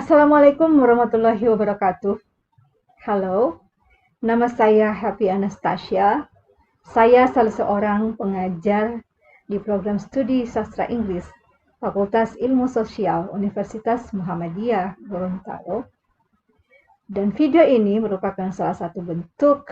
Assalamualaikum warahmatullahi wabarakatuh. Halo, nama saya Anastasia. Saya salah seorang pengajar di program studi sastra Inggris Fakultas Ilmu Sosial Universitas Muhammadiyah Gorontalo. Dan video ini merupakan salah satu bentuk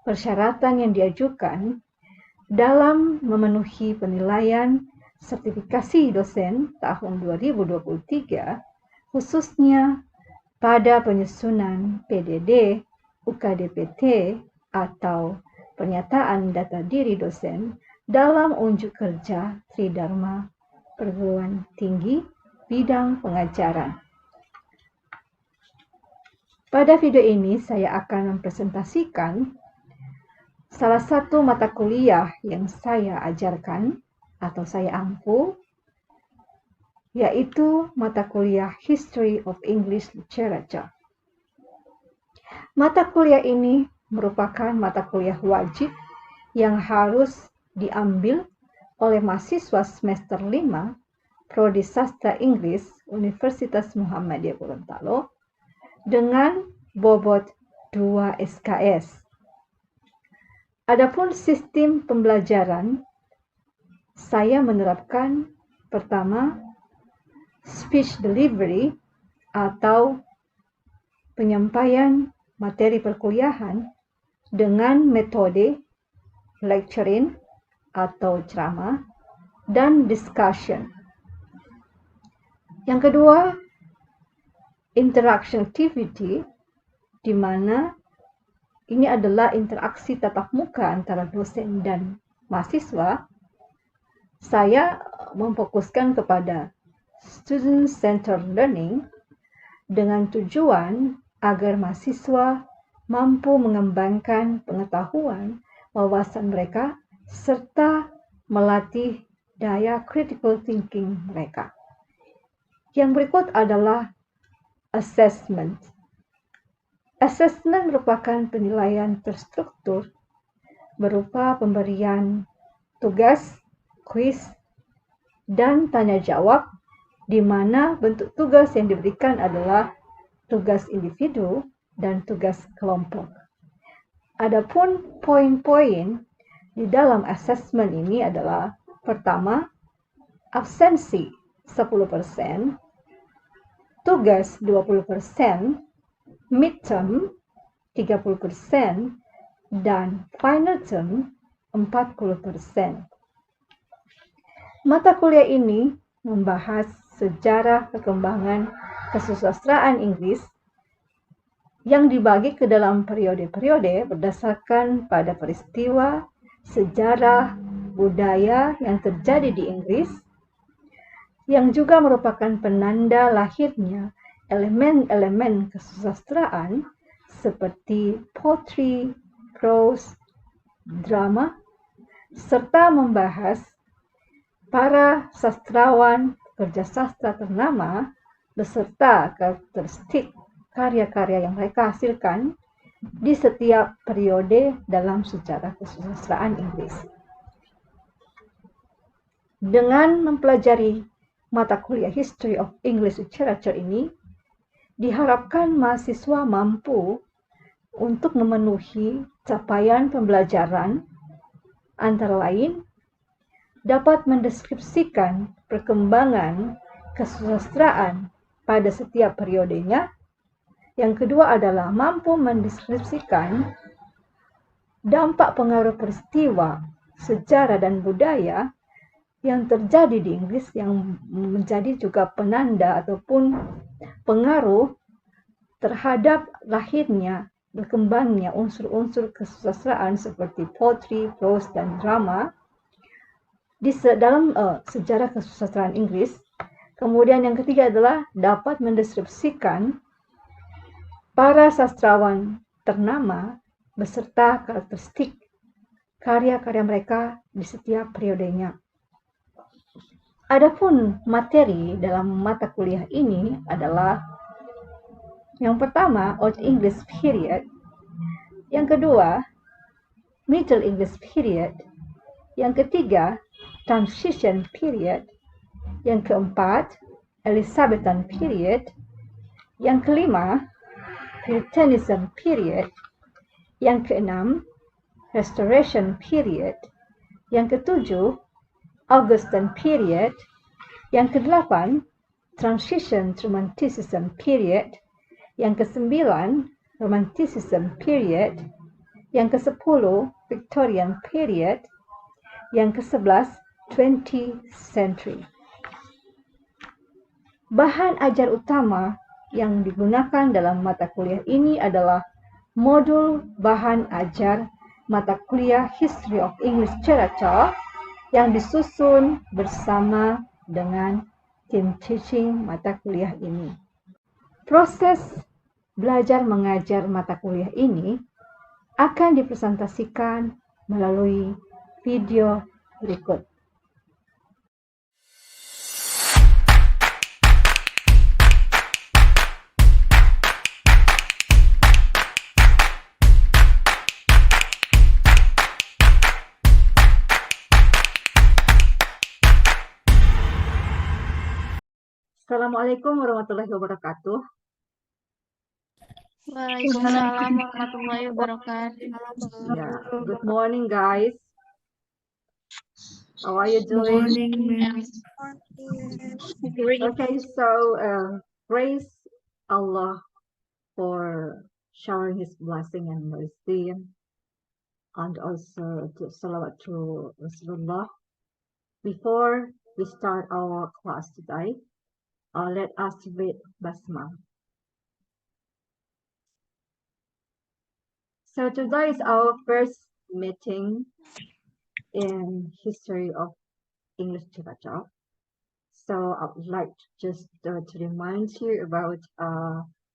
persyaratan yang diajukan dalam memenuhi penilaian sertifikasi dosen tahun 2023, khususnya pada penyusunan Pdd Uktpt atau Pernyataan Data Diri Dosen dalam Unjuk Kerja Dharma Perguruan Tinggi Bidang Pengajaran. Pada video ini saya akan mempresentasikan salah satu mata kuliah yang saya ajarkan atau saya ampu, yaitu mata kuliah History of English Literature. Mata kuliah ini merupakan mata kuliah wajib yang harus diambil oleh mahasiswa semester 5 Prodi Sastra Inggris Universitas Muhammadiyah Gorontalo dengan bobot 2 SKS. Adapun sistem pembelajaran, saya menerapkan pertama, speech delivery atau penyampaian materi perkuliahan dengan metode lecturing atau ceramah dan discussion. Yang kedua, interaction activity, di mana ini adalah interaksi tatap muka antara dosen dan mahasiswa. Saya memfokuskan kepada student-centered learning dengan tujuan agar mahasiswa mampu mengembangkan pengetahuan, wawasan mereka, serta melatih daya critical thinking mereka. Yang berikut adalah assessment. Assessment merupakan penilaian terstruktur berupa pemberian tugas, kuis, dan tanya jawab, di mana bentuk tugas yang diberikan adalah tugas individu dan tugas kelompok. Adapun poin-poin di dalam assessment ini adalah pertama, absensi 10%, tugas 20%, midterm 30%, dan final term 40%. Mata kuliah ini membahas sejarah perkembangan kesusastraan Inggris yang dibagi ke dalam periode-periode berdasarkan pada peristiwa, sejarah, budaya yang terjadi di Inggris, yang juga merupakan penanda lahirnya elemen-elemen kesusastraan seperti poetry, prose, drama, serta membahas para sastrawan pekerja sastra ternama beserta karakteristik karya-karya yang mereka hasilkan di setiap periode dalam sejarah kesusastraan Inggris. Dengan mempelajari mata kuliah History of English Literature ini, diharapkan mahasiswa mampu untuk memenuhi capaian pembelajaran, antara lain dapat mendeskripsikan perkembangan kesusastraan pada setiap periodenya. Yang kedua adalah mampu mendeskripsikan dampak pengaruh peristiwa, sejarah, dan budaya yang terjadi di Inggris yang menjadi juga penanda ataupun pengaruh terhadap lahirnya, berkembangnya unsur-unsur kesusastraan seperti poetry, prose, dan drama di dalam sejarah kesusastraan Inggris. Kemudian yang ketiga adalah dapat mendeskripsikan para sastrawan ternama beserta karakteristik karya-karya mereka di setiap periodenya. Adapun materi dalam mata kuliah ini adalah yang pertama, Old English Period, yang kedua, Middle English Period, yang ketiga, Transition Period, yang keempat, Elizabethan Period, Yang kelima, Puritanism period. Yang keenam, Restoration period. Yang ketujuh, Augustan period. Yang kedelapan, Transition to Romanticism period. Yang kesembilan, Romanticism period. Yang kesepuluh, Victorian period. Yang kesebelas, 20th century. Bahan ajar utama yang digunakan dalam mata kuliah ini adalah modul bahan ajar mata kuliah History of English Literature yang disusun bersama dengan tim teaching mata kuliah ini. Proses belajar mengajar mata kuliah ini akan dipresentasikan melalui video berikut. Assalamualaikum warahmatullahi wabarakatuh. Waalaikumsalam warahmatullahi wabarakatuh. Yeah, good morning, guys. How are you doing? Okay, so praise Allah for showering His blessing and mercy, and also to salawat to Rasulullah. Before we start our class today, let us read Basma. So today is our first meeting in history of English literature. So I would like just to remind you about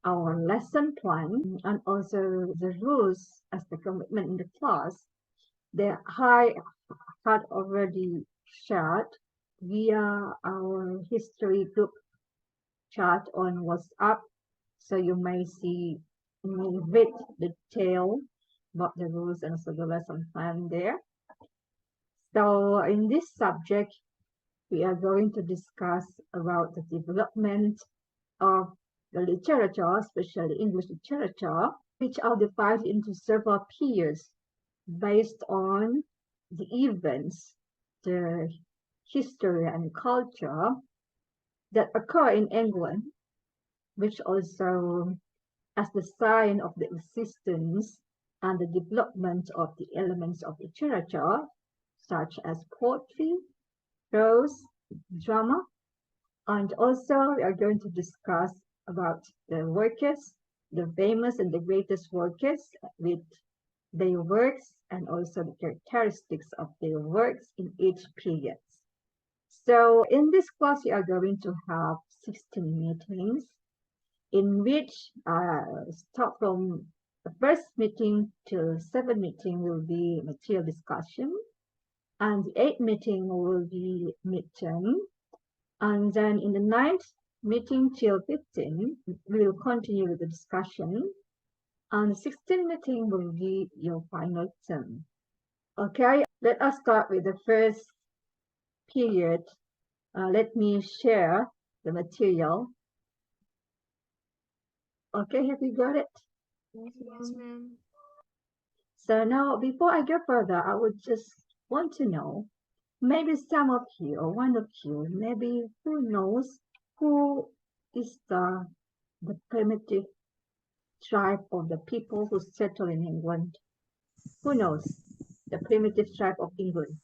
our lesson plan and also the rules as the commitment in the class that I had already shared via our history group chat on WhatsApp. So you may read the detail about the rules and also the lesson plan there. So in this subject, we are going to discuss about the development of the literature, especially English literature, which are divided into several periods based on the events, the history and culture that occur in England, which also as the sign of the existence and the development of the elements of literature, such as poetry, prose, drama, and also we are going to discuss about the workers, the famous and the greatest workers with their works and also the characteristics of their works in each period. So in this class, we are going to have 16 meetings in which start from the first meeting till 7th meeting will be material discussion, and the 8th meeting will be midterm, and then in the 9th meeting till 15 we will continue with the discussion, and the 16th meeting will be your final term. Okay, let us start with the first period. Let me share the material. Okay, have you got it? Yes, ma'am. So now, before I go further, I would just want to know, maybe some of you or one of you, maybe who knows who is the primitive tribe of the people who settle in England? Who knows the primitive tribe of England?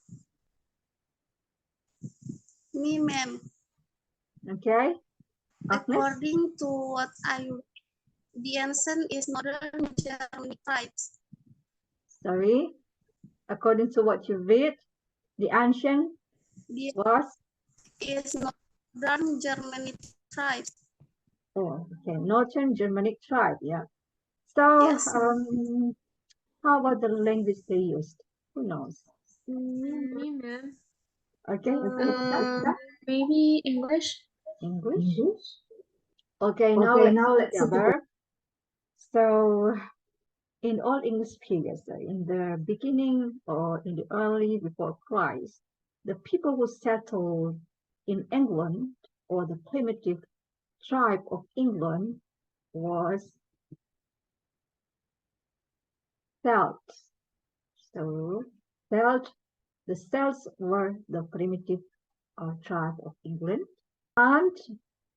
Me, ma'am. Okay. Agnes? According to what the ancient is northern Germanic tribes. Sorry. According to what you read, the ancient was? Is northern Germanic tribes. Oh, okay. Northern Germanic tribe, yeah. So, Yes. how about the language they used? Who knows? Me, ma'am. Okay. Maybe English. English? Okay, now let's see together. So, in all English periods, in the beginning or in the early before Christ, the people who settled in England or the primitive tribe of England was celts. So the Celts were the primitive tribe of England, and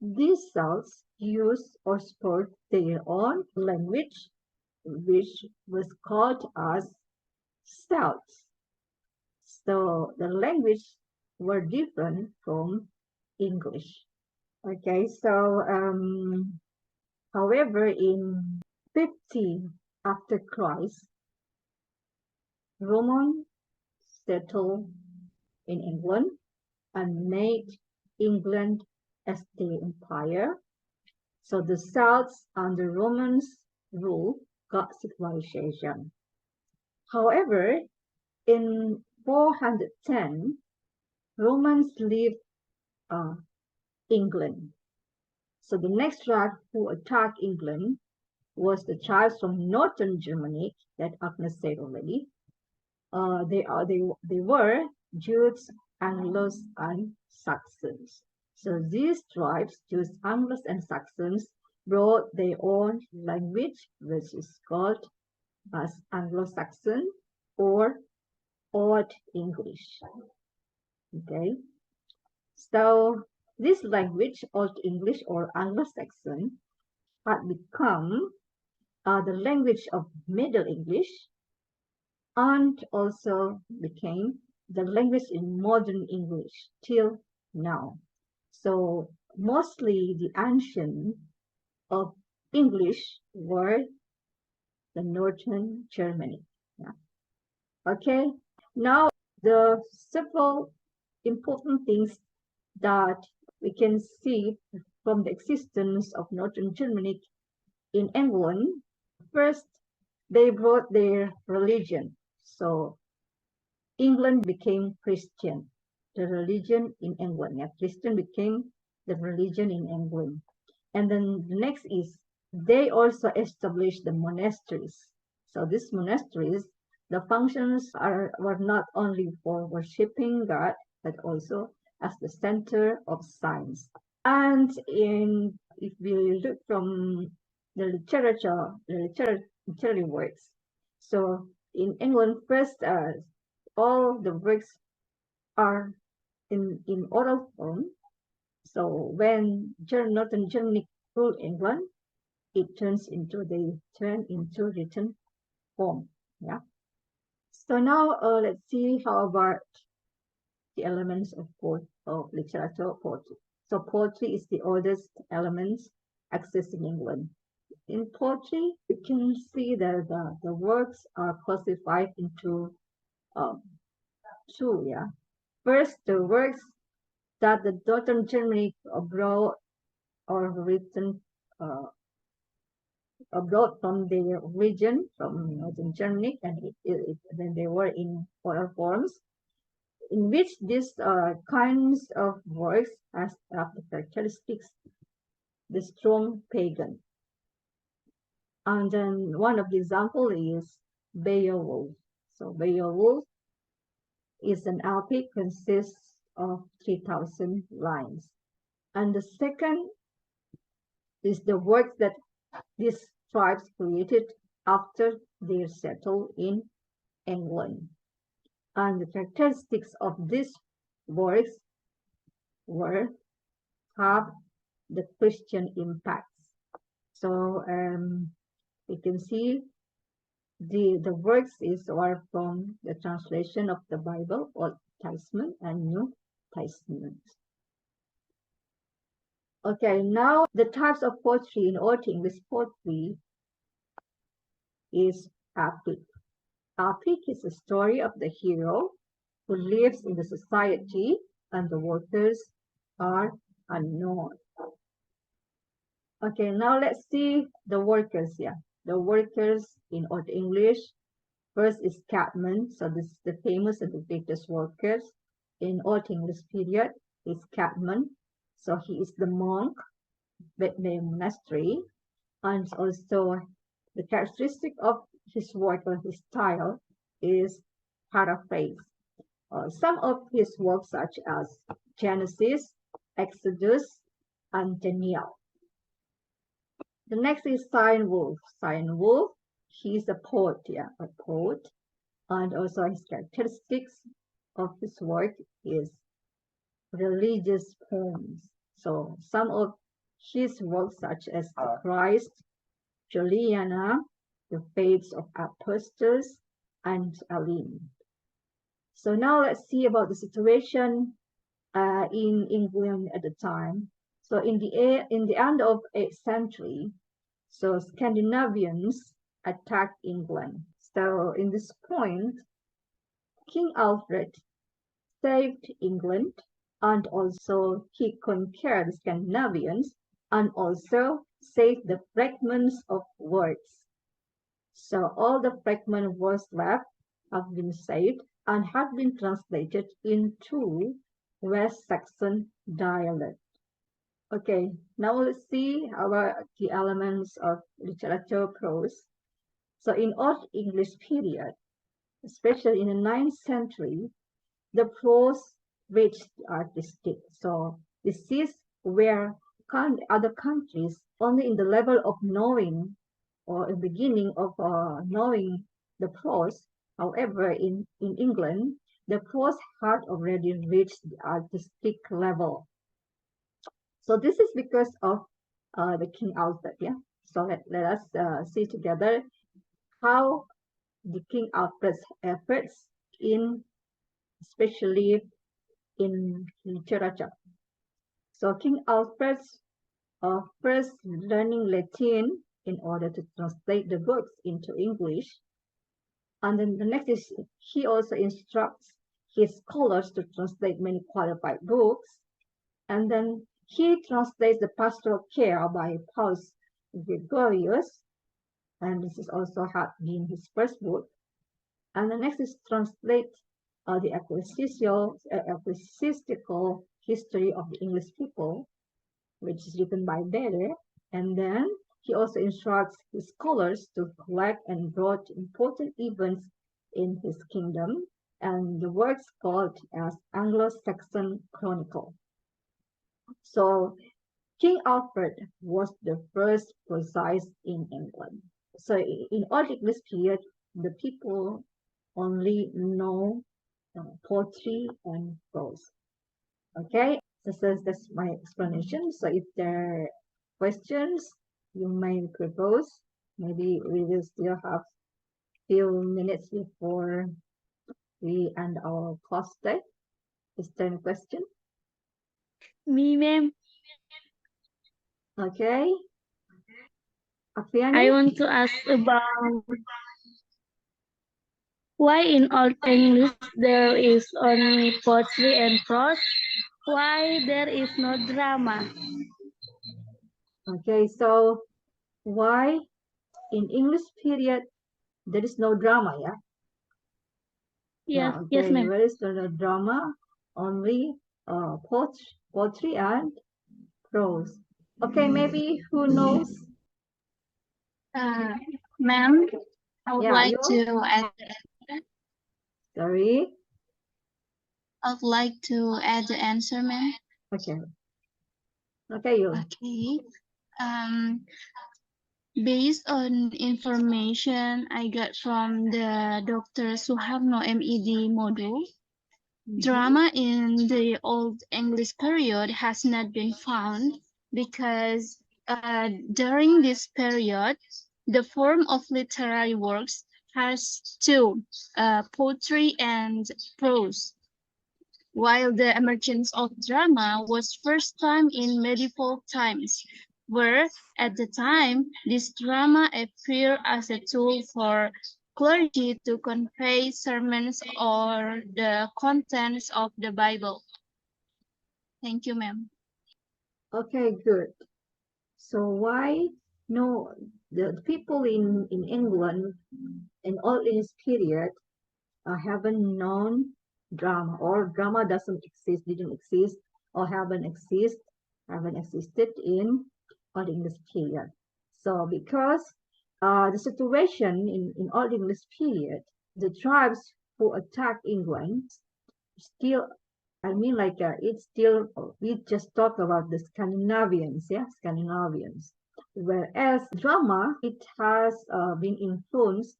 these Celts used or spoke their own language, which was called as Celts. So the language were different from English. Okay, so however, in 50 after Christ, Romans settled in England and made England as their empire. So the Celts under Romans rule got civilization. However, in 410, Romans left England. So the next tribe who attacked England was the tribes from northern Germany that Agnes said already. They were Jews, Anglos, and Saxons. So these tribes, Jews, Anglos, and Saxons, brought their own language, which is called as Anglo-Saxon or Old English. Okay, so this language, Old English or Anglo-Saxon, had become the language of Middle English, and also became the language in modern English till now. So mostly the ancient of English were the northern Germany. Yeah. Okay, now the several important things that we can see from the existence of northern Germany in England. First, they brought their religion. So England became Christian, the religion in England. Yeah, Christian became the religion in England. And then the next is they also established the monasteries. So these monasteries, the functions were not only for worshipping God, but also as the center of science. And if we look from the literary works, so in England, first, all the works are in oral form. So when northern Germany ruled England, they turn into written form. Yeah. So now let's see how about the elements of literature poetry. So poetry is the oldest element accessed in England. In poetry, you can see that the works are classified into two. Yeah. First, the works that the northern Germany abroad or written abroad from their region, from northern Germany, and then they were in oral forms, in which these kinds of works has the characteristics, the strong pagan. And then one of the example is Beowulf. So Beowulf is an epic, consists of 3,000 lines. And the second is the works that these tribes created after they settled in England. And the characteristics of these works have the Christian impacts. So you can see the works are from the translation of the Bible, Old Testament and New Testament. Okay, now the types of poetry in Old English poetry is epic. Epic is a story of the hero who lives in the society and the workers are unknown. Okay, now let's see the workers here. The workers in Old English. First is Cadman. So this is the famous and the greatest workers in Old English period is Cadman. So he is the monk with the monastery, and also the characteristic of his work or his style is paraphrase. Some of his works such as Genesis, Exodus, and Daniel. The next is Cyan Wolf. Cyan Wolf, he's a poet, a poet. And also his characteristics of his work is religious poems. So some of his works such as the Christ, Juliana, the Fates of Apostles, and Aline. So now let's see about the situation in England at the time. So in the end of 8th century, so Scandinavians attacked England. So in this point, King Alfred saved England, and also he conquered the Scandinavians and also saved the fragments of words. So all the fragment words left have been saved and have been translated into West Saxon dialect. Okay, now let's see our key elements of literature prose. So in Old English period, especially in the 9th century, the prose reached artistic. So this is where other countries only in the level of knowing or the beginning of knowing the prose. However, in England, the prose had already reached the artistic level. So this is because of the King Alfred, So let us see together how the King Alfred's efforts especially in literature. So King Alfred's first learning Latin in order to translate the books into English. And then the next is he also instructs his scholars to translate many qualified books. And then he translates the Pastoral Care by Paus Gregorius. And this is also had been his first book. And the next is translate the ecclesiastical history of the English people, which is written by Bede. And then he also instructs his scholars to collect and brought important events in his kingdom, and the work's called as Anglo-Saxon Chronicle. So King Alfred was the first prosist in England. So in Old English period, the people only know poetry and prose. Okay, that's my explanation. So if there are questions, you may propose. Maybe we will still have few minutes before we end our class today. Is there any question? Me, ma'am. Okay. Afiani? I want to ask about why in Old English there is only poetry and prose. Why there is no drama? Okay, so why in English period there is no drama, yeah? Yes, Okay, yes, ma'am. there is no drama, only poetry and prose. Okay, maybe who knows? Ma'am, I would Yeah, like you? to add. Sorry. I would like to add the answer, ma'am. Okay. Okay, you. Okay. Based on information I got from the Dr. Suharno MED module, drama in the Old English period has not been found because during this period, the form of literary works has two, poetry and prose, while the emergence of drama was first time in medieval times, where at the time this drama appeared as a tool for clergy to convey sermons or the contents of the Bible. Thank you, ma'am. Okay, good. So why no the people in England in all in this period haven't known drama, or drama didn't exist, or haven't existed in Old English period. So because the situation in Old English period, the tribes who attacked England still, it's still, we just talk about the Scandinavians, Scandinavians. Whereas drama, it has been influenced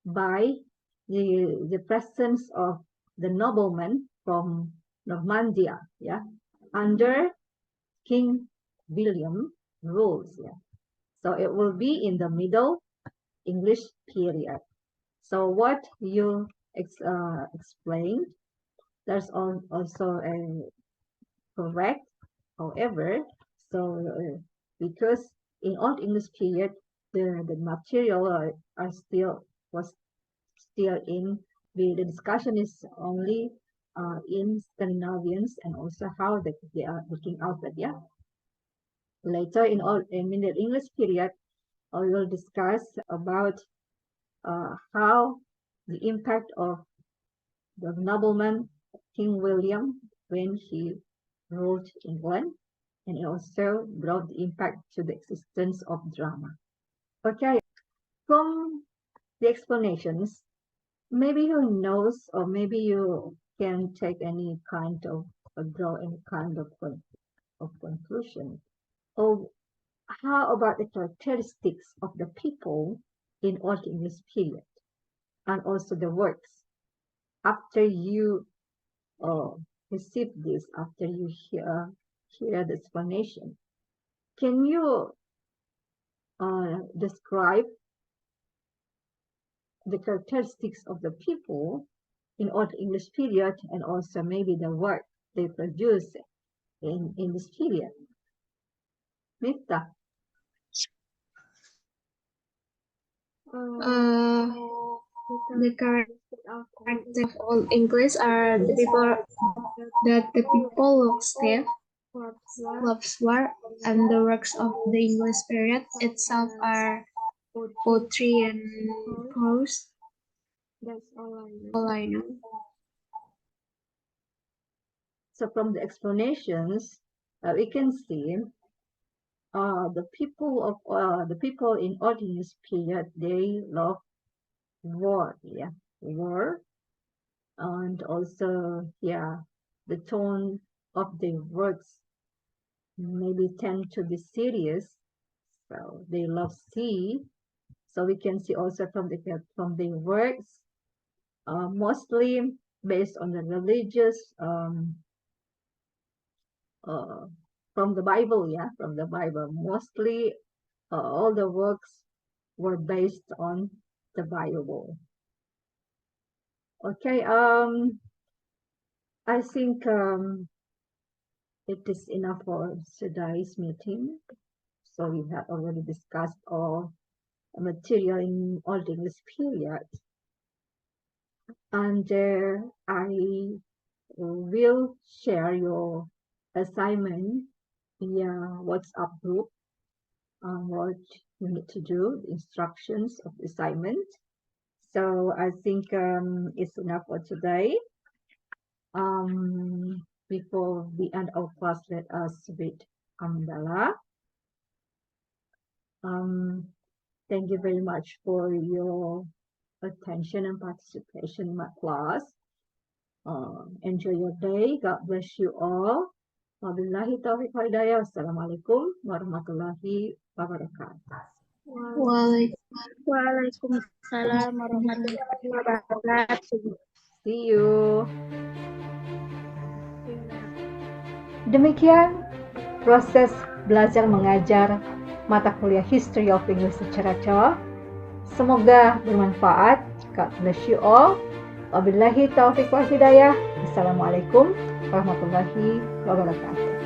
by the presence of the noblemen from Normandia, under King William rules. So it will be in the Middle English period. So what you explained, there's also a correct. However, because in Old English period, the material was still in the discussion is only in Scandinavians and also how they are looking out at. Later in Middle English period, we will discuss about how the impact of the nobleman King William when he ruled England, and it also brought the impact to the existence of drama. Okay, from the explanations, maybe you knows, or maybe you can take any kind of draw any kind of conclusion. Or how about the characteristics of the people in Old English period, and also the works after you receive this, after you hear the explanation? Can you describe the characteristics of the people in Old English period and also maybe the work they produce in this period? Mita. The characteristics of Old English are the people look stiff, loves war, and the works of the English period itself are poetry and prose. That's all I know. So from the explanations, we can see the people in Old English period, they love war, war, and also the tone of the works maybe tend to be serious. So they love sea. So we can see also from the works, mostly based on the religious, from the Bible, from the Bible. Mostly all the works were based on the Bible. Okay, I think it is enough for today's meeting. So we have already discussed all material in Old English period. And I will share your assignment via WhatsApp group, what you need to do, the instructions of the assignment. So I think it's enough for today. Before we end our class, let us read Hamdalah. Thank you very much for your attention and participation in my class. Enjoy your day. God bless you all. Wabillahi taufiq wal hidayah. Wassalamualaikum warahmatullahi wabarakatuh. Waalaikumsalam warahmatullahi wabarakatuh. See you. Demikian proses belajar mengajar mata kuliah History of English secara celah. Semoga bermanfaat. God bless you all. Wabillahi taufiq wal hidayah. Assalamualaikum warahmatullahi wabarakatuh.